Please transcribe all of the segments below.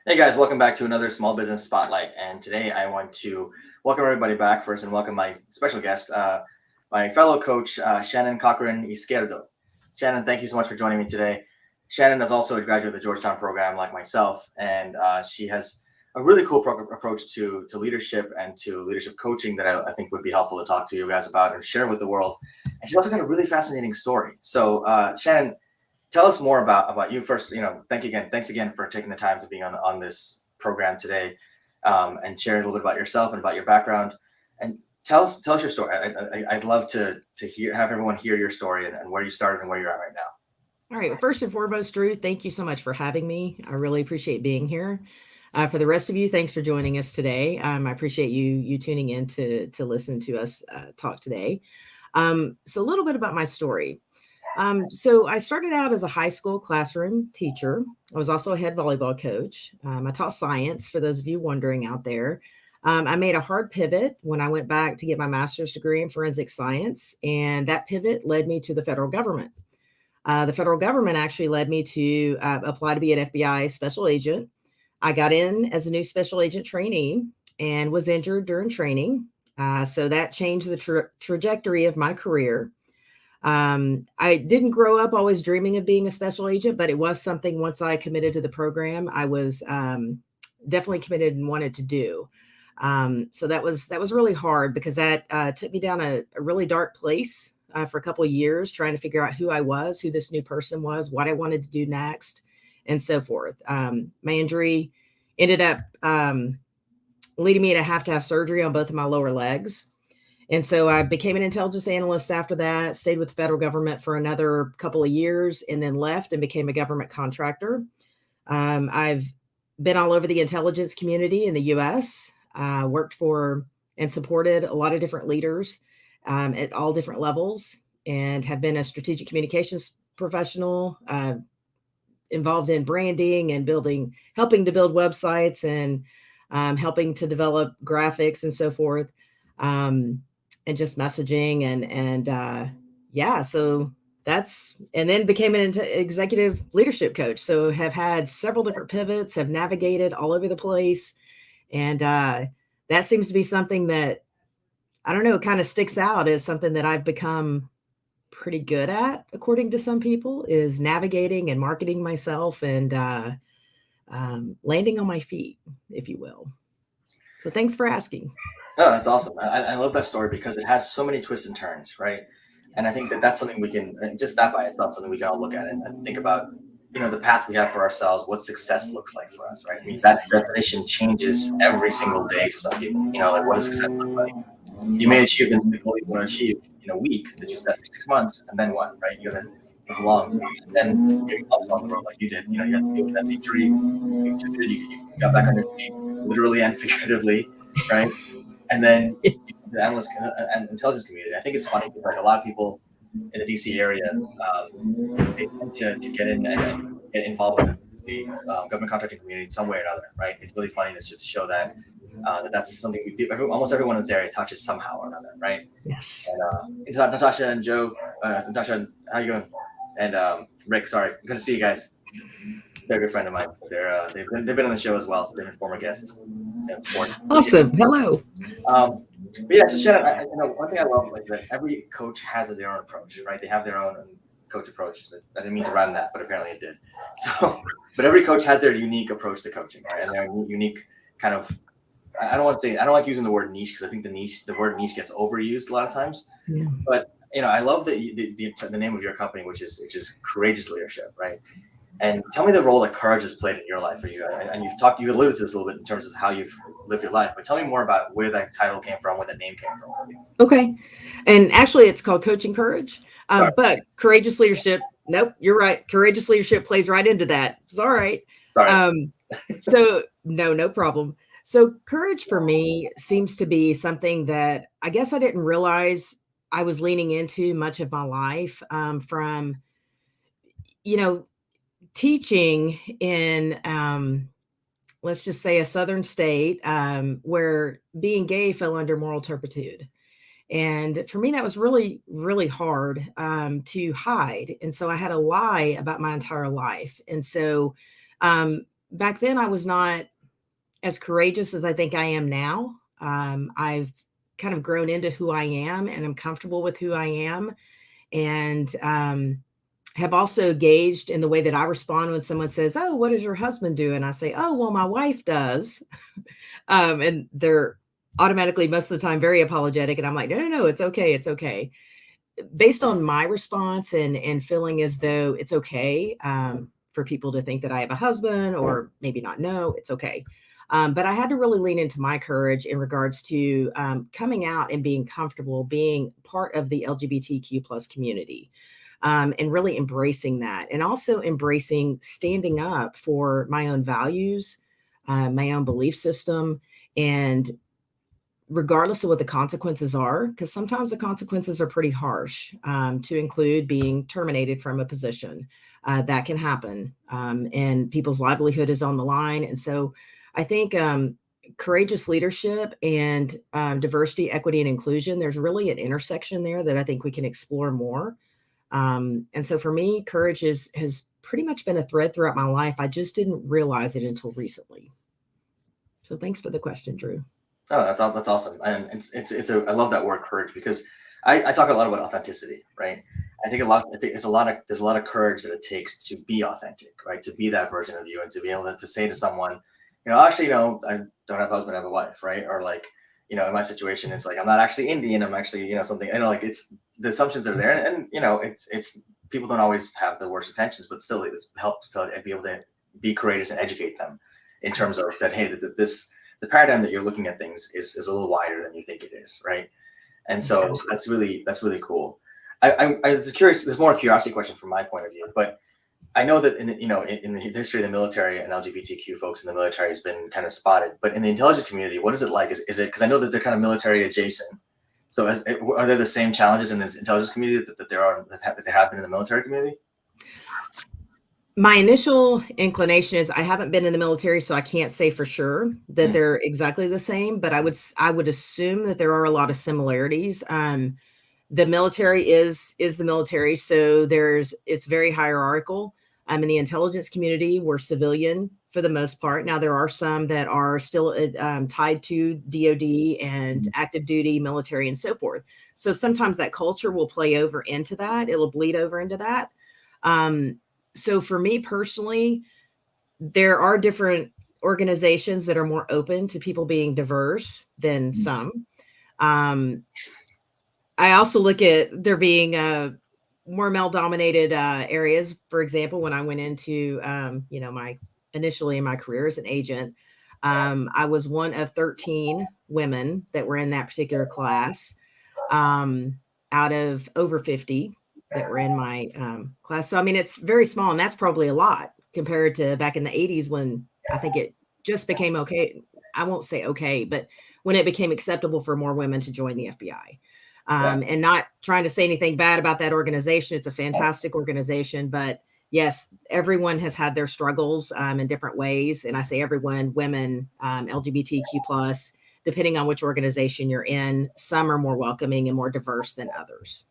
Hey guys, welcome back to another Small Business Spotlight. And today I want to welcome everybody back first and welcome my special guest, my fellow coach, Shannon Cochran-Yzquierdo. Shannon, thank you so much for joining me today. Shannon is also a graduate of the Georgetown program like myself, and she has a really cool approach to leadership and to leadership coaching that I think would be helpful to talk to you guys about and share with the world. And she's also got a really fascinating story. So Shannon, tell us more about you first. Thanks again for taking the time to be on this program today, and share a little bit about yourself and about your background. And tell us your story. I'd love to have everyone hear your story and where you started and where you're at right now. All right. Well, first and foremost, Drew, thank you so much for having me. I really appreciate being here. For the rest of you, thanks for joining us today. I appreciate you tuning in to listen to us talk today. So a little bit about my story. So I started out as a high school classroom teacher. I was also a head volleyball coach. I taught science, for those of you wondering out there. I made a hard pivot when I went back to get my master's degree in forensic science, and that pivot led me to the federal government. The federal government actually led me to apply to be an FBI special agent. I got in as a new special agent trainee and was injured during training. So that changed the trajectory of my career. I didn't grow up always dreaming of being a special agent, but it was something once I committed to the program, I was definitely committed and wanted to do. So that was really hard because that took me down a really dark place for a couple of years, trying to figure out who I was, who this new person was, what I wanted to do next, and so forth. My injury ended up leading me to have surgery on both of my lower legs. And so I became an intelligence analyst after that, stayed with the federal government for another couple of years, and then left and became a government contractor. I've been all over the intelligence community in the U.S., worked for and supported a lot of different leaders at all different levels, and have been a strategic communications professional, involved in branding and helping to build websites and helping to develop graphics and so forth. And just messaging so and then became an executive leadership coach. So have had several different pivots, have navigated all over the place. And that seems to be something that, I don't know, kind of sticks out as something that I've become pretty good at, according to some people, is navigating and marketing myself and landing on my feet, if you will. So thanks for asking. Oh, that's awesome. I love that story because it has so many twists and turns, right? And I think that's something we can, just that by itself, something we can all look at and think about, the path we have for ourselves, what success looks like for us, right? I mean, that definition changes every single day to some people, like what does success look like? You may achieve the goal you want to achieve in a week that you set for 6 months, and then what, right? You're going to move along, and then you're ups on the road like you did. You had to deal with that injury, you got back on your feet, literally and figuratively, right? And then the analyst and intelligence community. I think it's funny because a lot of people in the DC area, they tend to get in and get involved with the government contracting community in some way or another, right? It's really funny to show that that's something almost everyone in this area touches somehow or another, right? Yes. And Natasha and Joe, Natasha, how you doing? And Rick, sorry, good to see you guys. They're a good friend of mine. They've been on the show as well, so they've been former guests. Awesome. Hello. But yeah, so Shannon, one thing I love is that every coach has their own approach, right? They have their own coach approach. I didn't mean to rhyme that, but apparently it did. So, but every coach has their unique approach to coaching, right? And their unique kind of, I don't like using the word niche because I think the word niche gets overused a lot of times. Yeah. But I love the name of your company, which is Courageous Leadership, right? And tell me the role that courage has played in your life for you. And you've alluded to this a little bit in terms of how you've lived your life, but tell me more about where that title came from, where that name came from for you. Okay. And actually it's called Coaching Courage, but Courageous Leadership. Nope, you're right. Courageous Leadership plays right into that. It's all right. Sorry. So no problem. So courage for me seems to be something that I guess I didn't realize I was leaning into much of my life, from, teaching in, let's just say a southern state, where being gay fell under moral turpitude. And for me, that was really, really hard to hide. And so I had to lie about my entire life. And so back then I was not as courageous as I think I am now. I've kind of grown into who I am, and I'm comfortable with who I am, and have also gauged in the way that I respond when someone says, "Oh, what does your husband do?" And I say, "Oh, well, my wife does." And they're automatically, most of the time, very apologetic. And I'm like, "No, no, no, it's okay. It's okay." Based on my response and feeling as though it's okay for people to think that I have a husband or maybe not know, it's okay. But I had to really lean into my courage in regards to coming out and being comfortable being part of the LGBTQ plus community, and really embracing that, and also embracing standing up for my own values, my own belief system, and regardless of what the consequences are, because sometimes the consequences are pretty harsh, to include being terminated from a position. That can happen, and people's livelihood is on the line. And so I think courageous leadership and diversity, equity, and inclusion, there's really an intersection there that I think we can explore more. And so for me, courage has pretty much been a thread throughout my life. I just didn't realize it until recently. So thanks for the question, Drew. Oh, that's awesome, and I love that word courage, because I talk a lot about authenticity, right? I think there's a lot of courage that it takes to be authentic, right? To be that version of you, and to be able to say to someone, actually, I don't have a husband, I have a wife, right? Or like, in my situation, it's like I'm not actually Indian, I'm actually something, like it's the assumptions are there, and it's people don't always have the worst intentions, but still it helps to be able to be courageous and educate them in terms of that, hey, the paradigm that you're looking at things is a little wider than you think it is, right? And so that's really cool. I was curious. There's more curiosity question from my point of view, but I know that in the history of the military, and LGBTQ folks in the military has been kind of spotted. But in the intelligence community, what is it like? Is it, because I know that they're kind of military adjacent? So are there the same challenges in the intelligence community that there have been in the military community? My initial inclination is I haven't been in the military, so I can't say for sure that they're exactly the same, but I would assume that there are a lot of similarities. The military is the military, so it's very hierarchical. In the intelligence community, we're civilian for the most part. Now, there are some that are still tied to DoD and active duty military and so forth. So sometimes that culture will play over into that. It'll bleed over into that. So for me personally, there are different organizations that are more open to people being diverse than some. I also look at there being more male-dominated areas. For example, when I went into, initially in my career as an agent, I was one of 13 women that were in that particular class, out of over 50 that were in my class. So, I mean, it's very small, and that's probably a lot compared to back in the 80s when I think it just became okay. I won't say okay, but when it became acceptable for more women to join the FBI. And not trying to say anything bad about that organization. It's a fantastic organization, but yes, everyone has had their struggles in different ways. And I say everyone, women, LGBTQ plus, depending on which organization you're in, some are more welcoming and more diverse than others.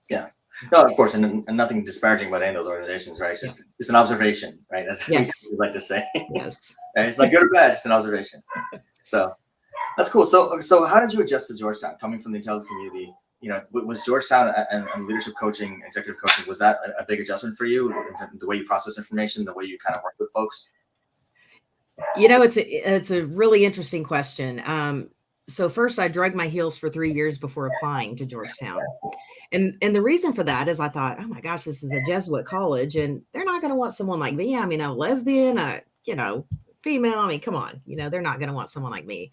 Yeah. No, of course, and nothing disparaging about any of those organizations, right? It's an observation, right? That's what we like to say. Yes. Right? It's not good or bad, just an observation. So that's cool. So how did you adjust to Georgetown, coming from the intelligence community? Was Georgetown and leadership coaching, executive coaching, was that a big adjustment for you in the way you process information, the way you kind of work with folks? It's a really interesting question. So first, I dragged my heels for 3 years before applying to Georgetown. And the reason for that is I thought, oh my gosh, this is a Jesuit college, and they're not going to want someone like me. I mean, a lesbian, female. I mean, come on, they're not going to want someone like me.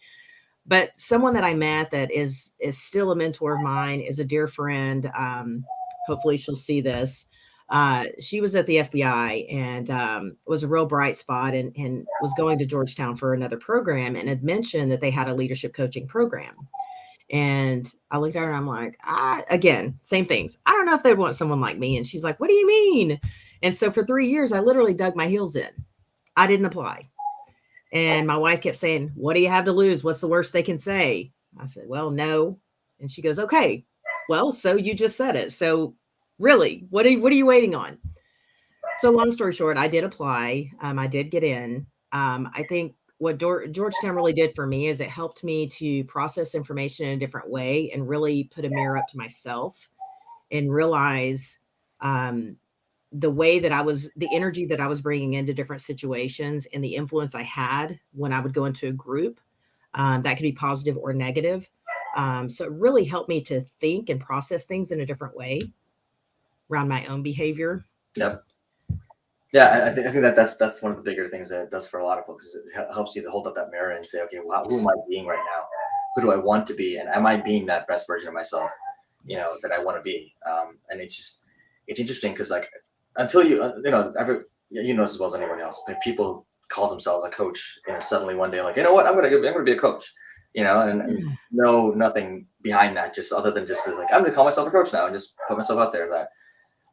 But someone that I met that is still a mentor of mine, is a dear friend. Hopefully she'll see this. She was at the FBI and was a real bright spot, and was going to Georgetown for another program, and had mentioned that they had a leadership coaching program. And I looked at her and I'm like, again, same things. I don't know if they want someone like me. And she's like, what do you mean? And so for 3 years, I literally dug my heels in. I didn't apply. And my wife kept saying, what do you have to lose? What's the worst they can say? I said, well, no. And she goes, okay, well, so you just said it. So really, what are you waiting on? So long story short, I did apply. I did get in. I think what Georgetown really did for me is it helped me to process information in a different way and really put a mirror up to myself and realize the way that the energy that I was bringing into different situations and the influence I had when I would go into a group that could be positive or negative. So it really helped me to think and process things in a different way around my own behavior. Yep. Yeah, I think that's one of the bigger things that it does for a lot of folks. Is it helps you to hold up that mirror and say, okay, well, who am I being right now? Who do I want to be? And am I being that best version of myself, that I want to be? And it's interesting because like until you know this as well as anyone else, if people call themselves a coach, suddenly one day like, what, I'm gonna be a coach, and no nothing behind that, just other than just like I'm gonna call myself a coach now and just put myself out there that.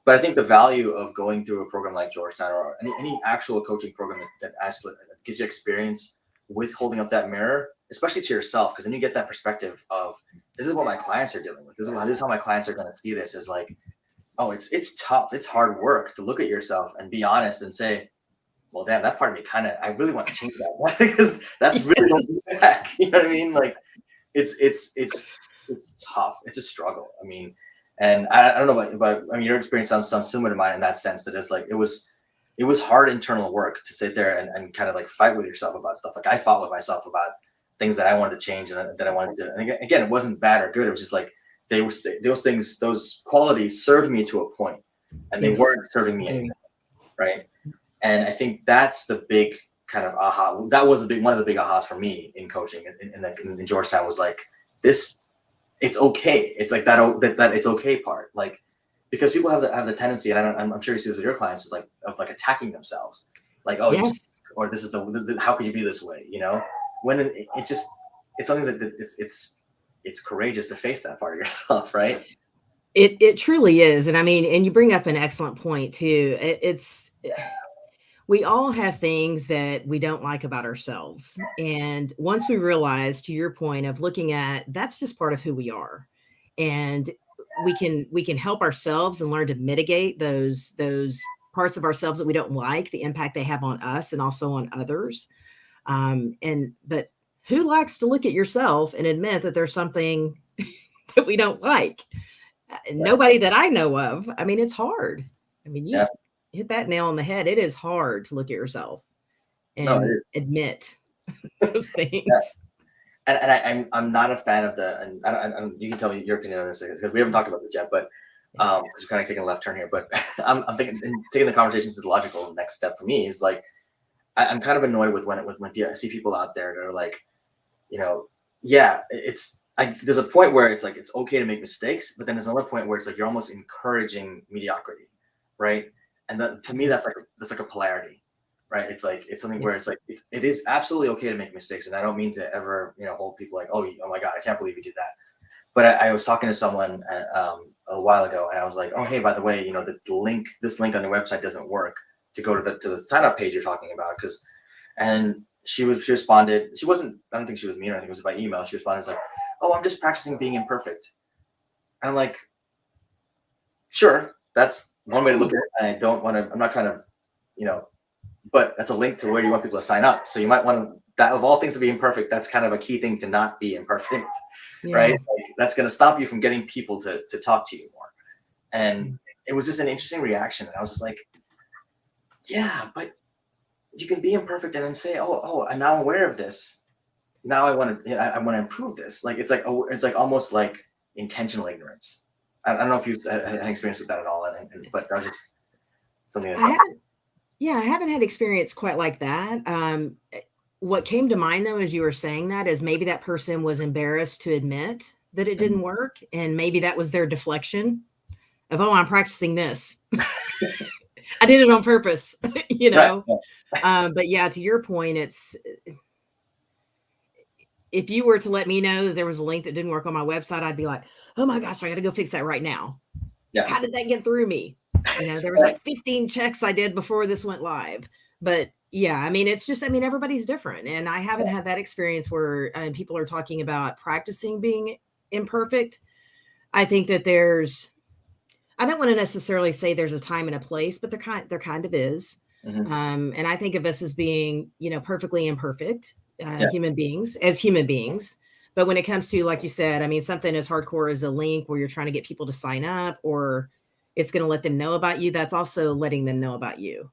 But I think the value of going through a program like Georgetown or any actual coaching program that actually gives you experience with holding up that mirror, especially to yourself, because then you get that perspective of this is what my clients are dealing with. This is how my clients are going to see this, is like, oh, it's tough. It's hard work to look at yourself and be honest and say, well, damn, that part of me I really want to change that because that's really holding me back. You know what I mean? Like it's tough. It's a struggle. I mean, and I don't know but I mean, your experience sounds similar to mine in that sense, that it's like it was hard internal work to sit there and kind of like fight with yourself about stuff. Like I fought with myself about things that I wanted to change and that I wanted to. And again, it wasn't bad or good. It was just like those qualities served me to a point, and they weren't serving me anymore, right? And I think that's the big kind of aha. That was one of the big ahas for me in coaching in Georgetown, was like this. It's okay. It's like that it's okay part. Like, because people have the tendency, and I'm sure you see this with your clients, is like of like attacking themselves. Like, oh, Yes. or this is how could you be this way? When it's something that it's courageous to face that part of yourself, right? It truly is. And I mean, and you bring up an excellent point too. We all have things that we don't like about ourselves. And once we realize, to your point of looking at, that's just part of who we are. And we can help ourselves and learn to mitigate those parts of ourselves that we don't like, the impact they have on us and also on others. But who likes to look at yourself and admit that there's something that we don't like? Nobody that I know of. I mean, it's hard. I mean, you hit that nail on the head. It is hard to look at yourself and admit those things. Yeah. And I'm not a fan of and you can tell me your opinion on this because we haven't talked about this yet, but because we're kind of taking a left turn here. But I'm thinking, taking the conversation to the logical next step for me is like, I'm kind of annoyed with when I see people out there that are like, there's a point where it's like it's okay to make mistakes, but then there's another point where it's like you're almost encouraging mediocrity, right? And to me, that's like a polarity, right? It's like it's something where it's like it is absolutely okay to make mistakes, and I don't mean to ever hold people like, oh my god, I can't believe you did that. But I was talking to someone a while ago, and I was like, oh hey, by the way, this link on the website doesn't work to go to the sign up page you're talking about, and she responded. She wasn't. I don't think she was mean or anything. It was by email. She responded like, oh, I'm just practicing being imperfect. And I'm like, sure, that's one way to look at it. And I'm not trying to, but that's a link to where you want people to sign up. So you might want to, that of all things to be imperfect, that's kind of a key thing to not be imperfect, right? Like, that's going to stop you from getting people to talk to you more. And it was just an interesting reaction. And I was just like, yeah, but you can be imperfect and then say, oh, I'm now aware of this. Now I want to improve this. Like, it's like almost like intentional ignorance. I don't know if you've had an experience with that at all, but that was just something that's. I haven't had experience quite like that. What came to mind though, as you were saying that, is maybe that person was embarrassed to admit that it didn't work, and maybe that was their deflection of, oh, I'm practicing this. I did it on purpose, Right. But yeah, to your point, it's. If you were to let me know that there was a link that didn't work on my website, I'd be like, oh my gosh, I got to go fix that right now. Yeah. How did that get through me? There was like 15 checks I did before this went live. But yeah, I mean, it's just, everybody's different. And I haven't had that experience where people are talking about practicing being imperfect. I think that I don't want to necessarily say there's a time and a place, but there kind of is. Mm-hmm. And I think of us as being, perfectly imperfect Yeah. human beings, as human beings. But when it comes to, like you said, I mean, something as hardcore as a link where you're trying to get people to sign up, or it's going to let them know about you, that's also letting them know about you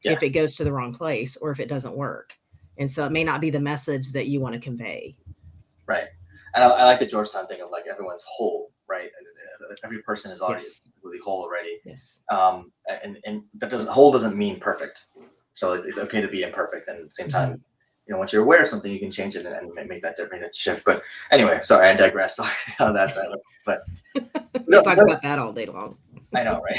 if it goes to the wrong place or if it doesn't work. And so it may not be the message that you want to convey. Right. And I like the Georgetown thing of like everyone's whole, right? Every person is already really whole already. Yes. And that whole doesn't mean perfect. So it's okay to be imperfect. And at the same time, once you're aware of something, you can change it and make that shift. But anyway, sorry, I digressed on that. But we talk about that all day long. I know, right?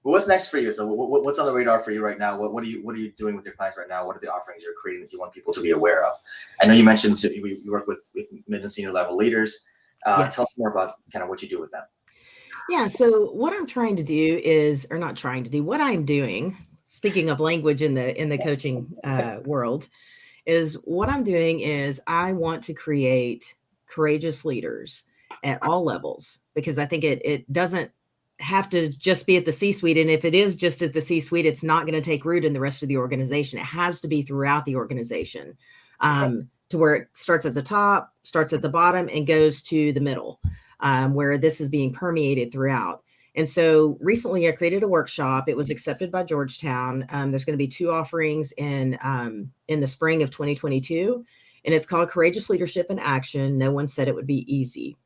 Well, what's next for you? So what's on the radar for you right now? What are you doing with your clients right now? What are the offerings you're creating that you want people to be aware of? I know you mentioned we work with mid and senior level leaders. Yes. Tell us more about kind of what you do with them. Yeah. So what I'm trying to do is, or not trying to do, what I'm doing, speaking of language in the coaching world, is what I'm doing is I want to create courageous leaders at all levels, because I think it doesn't have to just be at the C-suite. And if it is just at the C-suite, it's not going to take root in the rest of the organization. It has to be throughout the organization, to where it starts at the top, starts at the bottom, and goes to the middle, where this is being permeated throughout. And so recently I created a workshop. It was accepted by Georgetown. There's going to be 2 offerings in the spring of 2022, and it's called Courageous Leadership in Action. No one said it would be easy.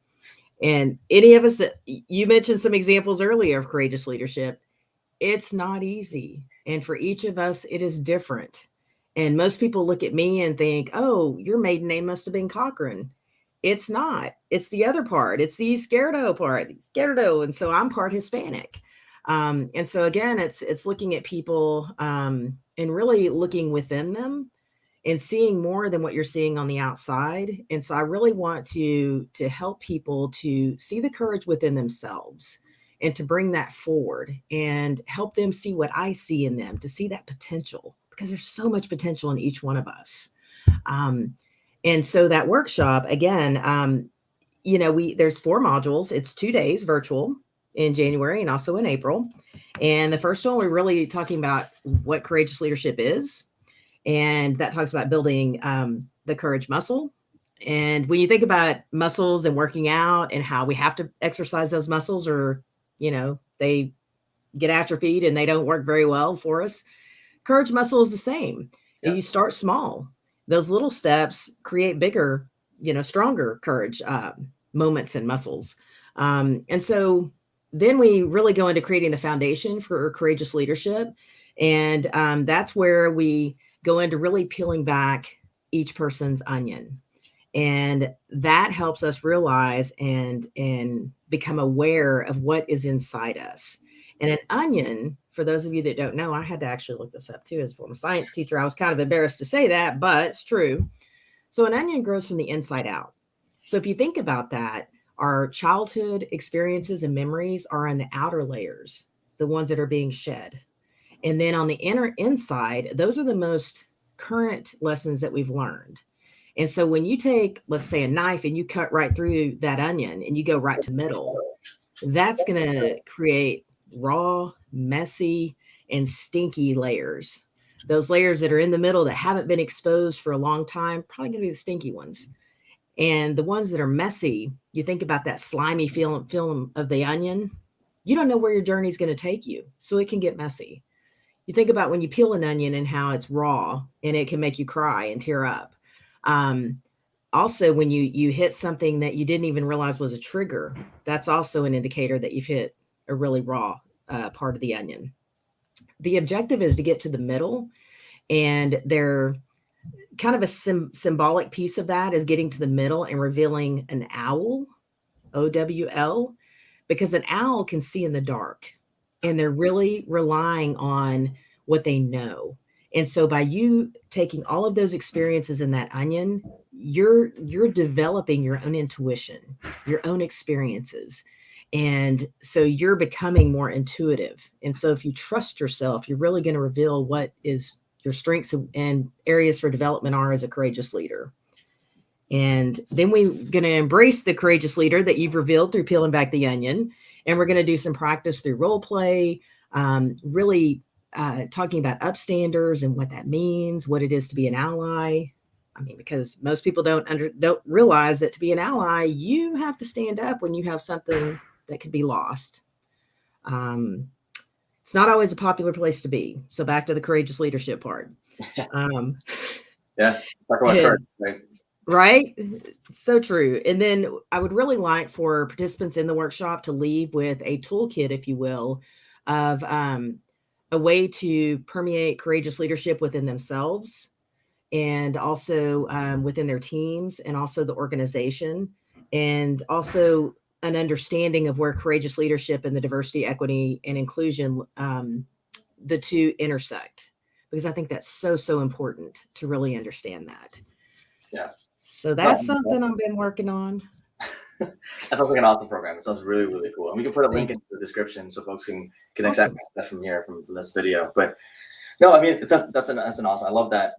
And any of us that you mentioned some examples earlier of courageous leadership, it's not easy. And for each of us, it is different. And most people look at me and think, oh, your maiden name must have been Cochran. It's not. It's the other part. It's the Yzquierdo part, Yzquierdo. And so I'm part Hispanic. And so again, it's looking at people and really looking within them and seeing more than what you're seeing on the outside. And so I really want to help people to see the courage within themselves and to bring that forward and help them see what I see in them, to see that potential, because there's so much potential in each one of us. And so that workshop, again, there's 4 modules. It's 2 days virtual in January and also in April. And the first one, we're really talking about what courageous leadership is. And that talks about building the courage muscle. And when you think about muscles and working out and how we have to exercise those muscles, or, they get atrophied and they don't work very well for us, courage muscle is the same. Yeah. You start small. Those little steps create bigger, stronger courage moments and muscles. And so then we really go into creating the foundation for courageous leadership. And that's where we go into really peeling back each person's onion. And that helps us realize and become aware of what is inside us. And an onion, for those of you that don't know, I had to actually look this up too as a former science teacher. I was kind of embarrassed to say that, but it's true. So an onion grows from the inside out. So if you think about that, our childhood experiences and memories are in the outer layers, the ones that are being shed. And then on the inside, those are the most current lessons that we've learned. And so when you take, let's say, a knife and you cut right through that onion and you go right to middle, that's going to create raw, messy, and stinky layers. Those layers that are in the middle that haven't been exposed for a long time, probably going to be the stinky ones. And the ones that are messy, you think about that slimy film of the onion, you don't know where your journey is going to take you. So it can get messy. You think about when you peel an onion and how it's raw and it can make you cry and tear up. Also, when you hit something that you didn't even realize was a trigger, that's also an indicator that you've hit a really raw part of the onion. The objective is to get to the middle, and they're kind of a symbolic piece of that is getting to the middle and revealing an owl, OWL, because an owl can see in the dark, and they're really relying on what they know. And so by you taking all of those experiences in that onion, you're developing your own intuition, your own experiences. And so you're becoming more intuitive. And so if you trust yourself, you're really going to reveal what is your strengths and areas for development are as a courageous leader. And then we're going to embrace the courageous leader that you've revealed through peeling back the onion. And we're going to do some practice through role play, really talking about upstanders and what that means, what it is to be an ally. I mean, because most people don't realize that to be an ally, you have to stand up when you have something that could be lost. It's not always a popular place to be. So back to the courageous leadership part. Yeah, talk about courage, right? Right? So true. And then I would really like for participants in the workshop to leave with a toolkit, if you will, of a way to permeate courageous leadership within themselves and also within their teams and also the organization, and also an understanding of where courageous leadership and the diversity, equity, and inclusion, the two intersect, because I think that's so important to really understand that. Yeah. So that's something I've been working on. That sounds like an awesome program. It sounds really, really cool. And we can put a link in the description so folks can access that from here, from this video. But no, I mean, that's an awesome. I love that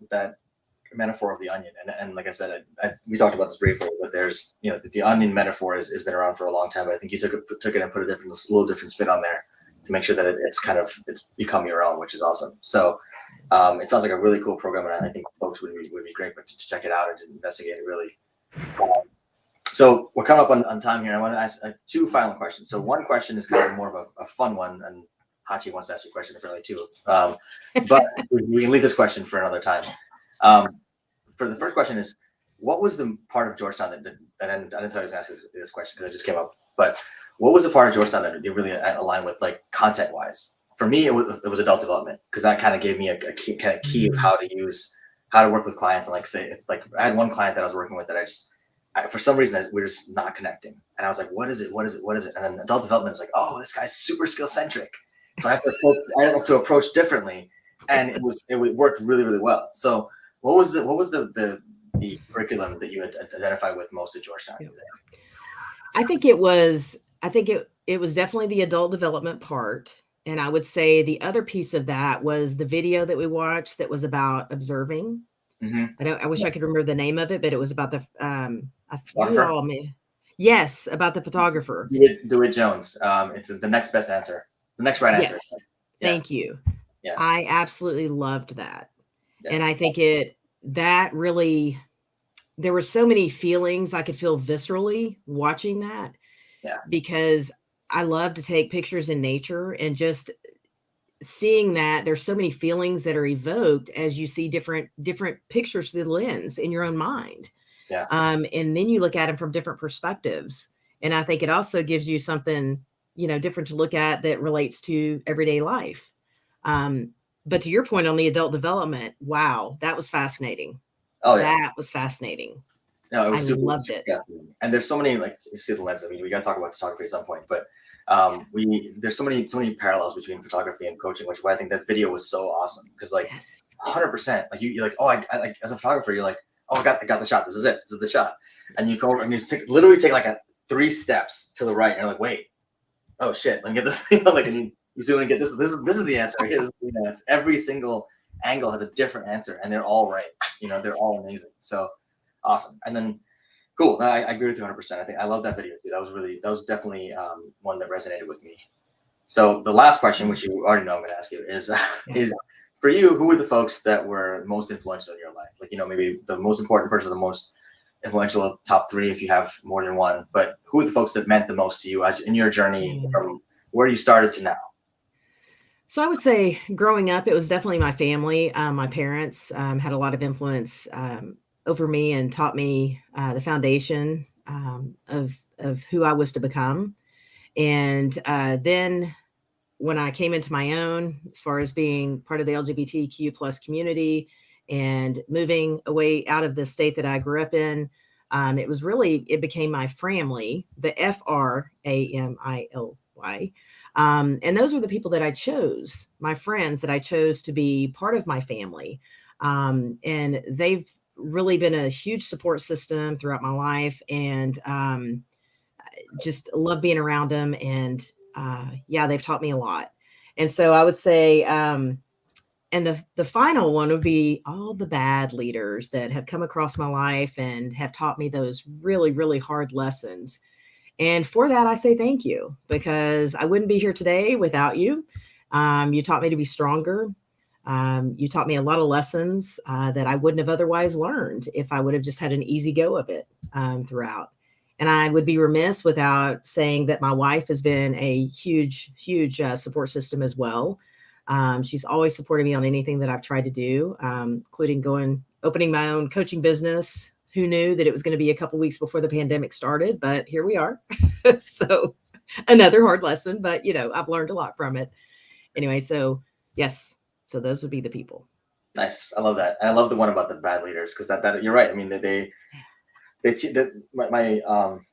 metaphor of the onion. And like I said, we talked about this briefly, but there's, the onion metaphor has been around for a long time. But I think you took it and put a little different spin on there to make sure that it's become your own, which is awesome. So it sounds like a really cool program, and I think folks would be great to check it out and to investigate it really. So we're coming up on time here. I want to ask two final questions. So one question is kind of more of a fun one, and Hachi wants to ask you a question apparently too. But we can leave this question for another time. For the first question is, what was the part of Georgetown that I didn't tell you I was going to ask this question because it just came up, but what was the part of Georgetown that you really aligned with, like content wise? For me, it was adult development, because that kind of gave me a key of how to work with clients. And like say, it's like I had one client that I was working with that for some reason we're just not connecting, and I was like, what is it? And then adult development is like, oh, this guy's super skill centric, so I have to approach differently, and it worked really, really well. So what was the curriculum that you had identified with most at Georgetown? I think it was definitely the adult development part. And I would say the other piece of that was the video that we watched that was about observing. Mm-hmm. I wish I could remember the name of it, but it was about the yes, about the photographer. DeWitt Jones. It's the next best answer. The next right answer. Yes. Yeah. Thank you. Yeah. I absolutely loved that. Yeah. And I think there were so many feelings I could feel viscerally watching that. Yeah. Because I love to take pictures in nature, and just seeing that there's so many feelings that are evoked as you see different pictures through the lens in your own mind. Yeah. And then you look at them from different perspectives. And I think it also gives you something, different to look at that relates to everyday life. But to your point on the adult development, wow, that was fascinating. Oh yeah. That was fascinating. No, it was I loved it. And there's so many, like you see the lens. I mean, we got to talk about photography at some point, but there's so many parallels between photography and coaching, which is why I think that video was so awesome. Because like 100%, like you're like, oh, I like as a photographer, you're like, oh, I got the shot. This is it. This is the shot. And you go over and you literally take like 3 steps to the right, and you're like, wait, oh shit, let me get this. Like, and you see when you get this. This is the answer. Every single angle has a different answer, and they're all right. They're all amazing. So awesome. And then cool. I agree with you 100%. I think I love that video too. That was definitely one that resonated with me. So the last question, which you already know I'm going to ask you, is for you, who were the folks that were most influential in your life? Like, maybe the most important person, the most influential top 3 if you have more than one, but who are the folks that meant the most to you in your journey from where you started to now? So I would say growing up, it was definitely my family. My parents had a lot of influence over me and taught me the foundation of who I was to become. And then when I came into my own, as far as being part of the LGBTQ plus community and moving away out of the state that I grew up in, it became my family, the FRAMILY. And those were the people that I chose, my friends that I chose to be part of my family. And they've really been a huge support system throughout my life, and just love being around them. And they've taught me a lot. And so I would say, and the final one would be all the bad leaders that have come across my life and have taught me those really, really hard lessons. And for that, I say thank you, because I wouldn't be here today without you. You taught me to be stronger. You taught me a lot of lessons that I wouldn't have otherwise learned if I would have just had an easy go of it throughout. And I would be remiss without saying that my wife has been a huge, huge support system as well. She's always supported me on anything that I've tried to do, including opening my own coaching business. Who knew that it was going to be a couple weeks before the pandemic started, but here we are. So another hard lesson, but I've learned a lot from it. Anyway, so yes, so those would be the people. Nice. I love that. And I love the one about the bad leaders, because that you're right. I mean, my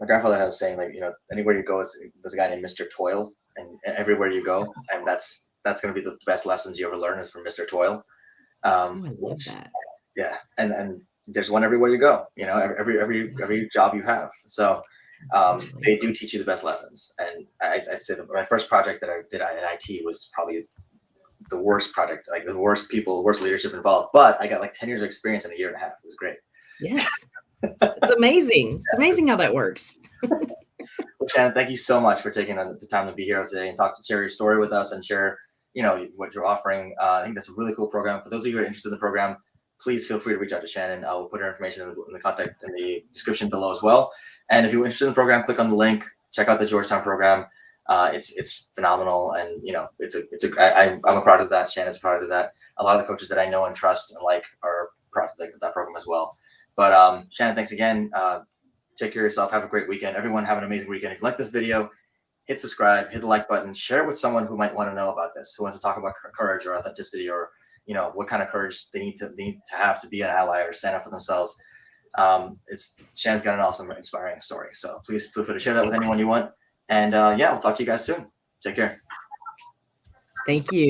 grandfather has a saying, like, anywhere you go, there's a guy named Mr. Toil, and everywhere you go, and that's going to be the best lessons you ever learn is from Mr. Toil. I love that. Yeah, and there's one everywhere you go. Every job you have. So they do teach you the best lessons. And I'd say that my first project that I did in IT was probably the worst project, like the worst people, worst leadership involved. But I got like 10 years of experience in a year and a half. It was great. Yes. It's amazing. It's amazing how that works. Well, Shannon, thank you so much for taking the time to be here today and share your story with us and share, what you're offering. I think that's a really cool program. For those of you who are interested in the program, please feel free to reach out to Shannon. We'll put her information in the contact in the description below as well. And if you're interested in the program, click on the link. Check out the Georgetown program. It's phenomenal, and I'm a product of that. Shannon's a product of that. A lot of the coaches that I know and trust and like are product of that program as well. But Shannon, thanks again. Take care of yourself. Have a great weekend. Everyone have an amazing weekend. If you like this video, hit subscribe, hit the like button, share it with someone who might want to know about this, who wants to talk about courage or authenticity, or what kind of courage they need to have to be an ally or stand up for themselves. Shannon's got an awesome, inspiring story. So please feel free to share that with anyone you want. And we'll talk to you guys soon. Take care. Thank you.